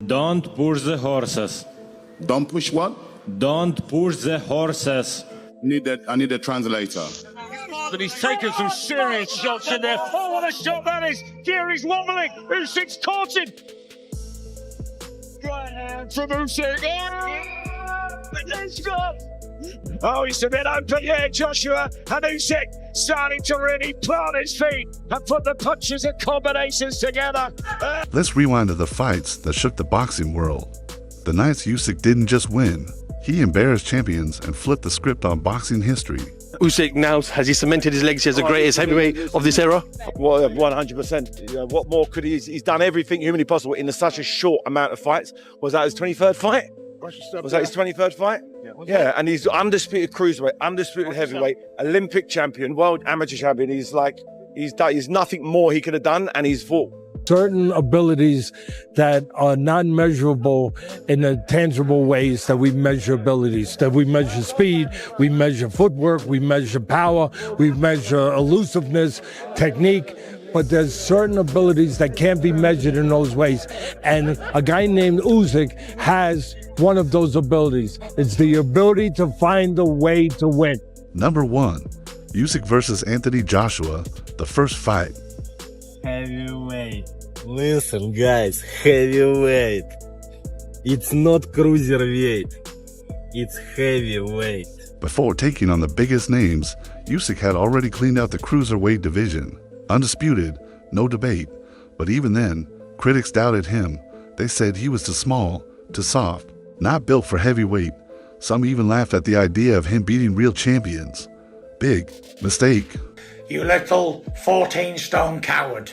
Don't push the horses. Don't push what? Don't push the horses. I need a translator. And he's taken some serious shots in there. Oh, what a shot that is! Geary's wobbling. Usyk's caught him. Right hand from Usyk. Oh, he's a bit open here, Joshua. And Usyk starting to really plant his feet and put the punches and combinations together. Let's rewind to the fights that shook the boxing world. The nights Usyk didn't just win, he embarrassed champions and flipped the script on boxing history. Usyk now, has he cemented his legacy as the greatest heavyweight of this era? Well, 100%. What more could he? He's done everything humanly possible in such a short amount of fights. Was that his 23rd fight? Was that his 23rd fight? Yeah, and he's undisputed cruiserweight, undisputed heavyweight, Olympic champion, world amateur champion. He's nothing more he could have done, and he's fought. Certain abilities that are not measurable in the tangible ways that we measure abilities, that we measure speed, we measure footwork, we measure power, we measure elusiveness, technique, but there's certain abilities that can't be measured in those ways. And a guy named Usyk has one of those abilities. It's the ability to find a way to win. Number 1, Usyk versus Anthony Joshua, the first fight. Heavyweight. Listen, guys, heavyweight. It's not cruiserweight. It's heavyweight. Before taking on the biggest names, Usyk had already cleaned out the cruiserweight division. Undisputed, no debate. But even then, critics doubted him. They said he was too small, too soft, not built for heavyweight. Some even laughed at the idea of him beating real champions. Big mistake. You little 14-stone coward.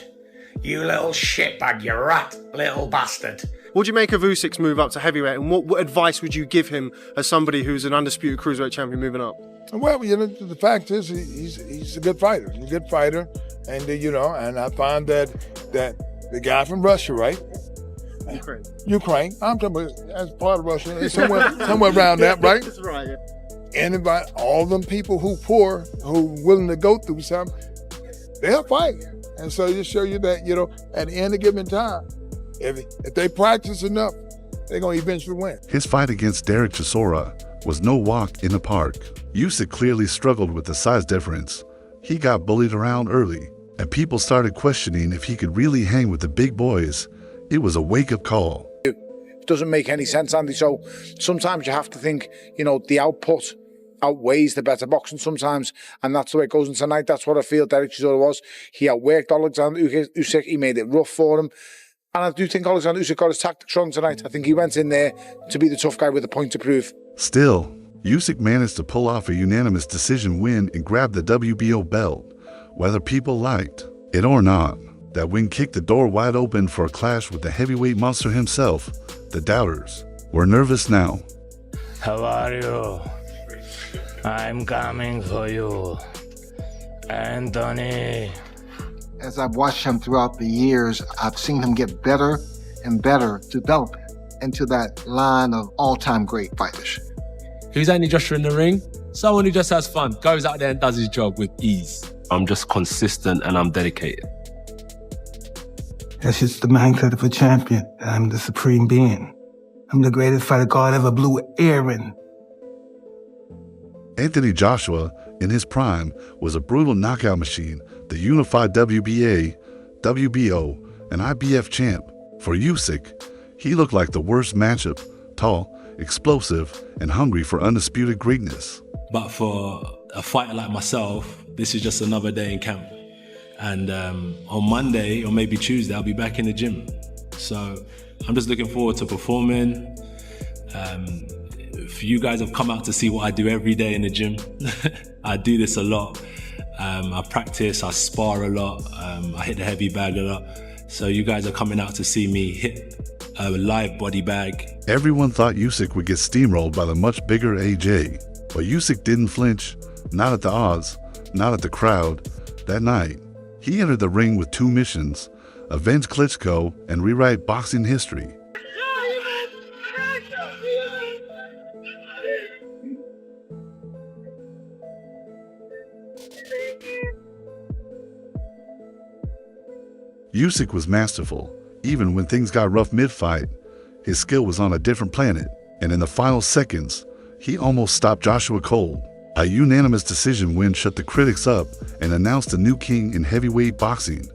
You little shitbag, you rat little bastard. What do you make of Usyk's move up to heavyweight, and what advice would you give him as somebody who's an undisputed cruiserweight champion moving up? Well, the fact is he's a good fighter. He's a good fighter, and and I find that the guy from Russia, right? Ukraine. I'm talking about as part of Russia, it's somewhere around that, right? That's right. Yeah. Anybody, all them people who willing to go through something, they'll fight. And so just show you that, at the end of given time, if they practice enough, they're going to eventually win. His fight against Derek Chisora was no walk in the park. Usyk clearly struggled with the size difference. He got bullied around early, and people started questioning if he could really hang with the big boys. It was a wake-up call. It doesn't make any sense, Andy. So sometimes you have to think, the output outweighs the better boxing sometimes, and that's the way it goes. And tonight, that's what I feel Derek Chisora was. He outworked Oleksandr Usyk. He made it rough for him. And I do think Oleksandr Usyk got his tactics wrong tonight. I think he went in there to be the tough guy with a point to prove. Still, Usyk managed to pull off a unanimous decision win and grab the WBO belt, whether people liked it or not. That win kicked the door wide open for a clash with the heavyweight monster himself. The doubters were nervous now. How are you? I'm coming for you, Anthony. As I've watched him throughout the years, I've seen him get better and better, develop into that line of all-time great fighters. Who's Anthony Joshua in the ring? Someone who just has fun, goes out there and does his job with ease. I'm just consistent and I'm dedicated. That's just the mindset of a champion. I'm the supreme being. I'm the greatest fighter God ever blew air in. Anthony Joshua, in his prime, was a brutal knockout machine, the unified WBA, WBO, and IBF champ. For Usyk, he looked like the worst matchup, tall, explosive, and hungry for undisputed greatness. But for a fighter like myself, this is just another day in camp. And on Monday, or maybe Tuesday, I'll be back in the gym. So I'm just looking forward to performing. If you guys have come out to see what I do every day in the gym, I do this a lot. I practice, I spar a lot, I hit the heavy bag a lot. So you guys are coming out to see me hit a live body bag. Everyone thought Usyk would get steamrolled by the much bigger AJ, but Usyk didn't flinch, not at the odds, not at the crowd. That night, he entered the ring with two missions: avenge Klitschko and rewrite boxing history. Usyk was masterful, even when things got rough mid-fight. His skill was on a different planet, and in the final seconds, he almost stopped Joshua cold. A unanimous decision win shut the critics up and announced a new king in heavyweight boxing.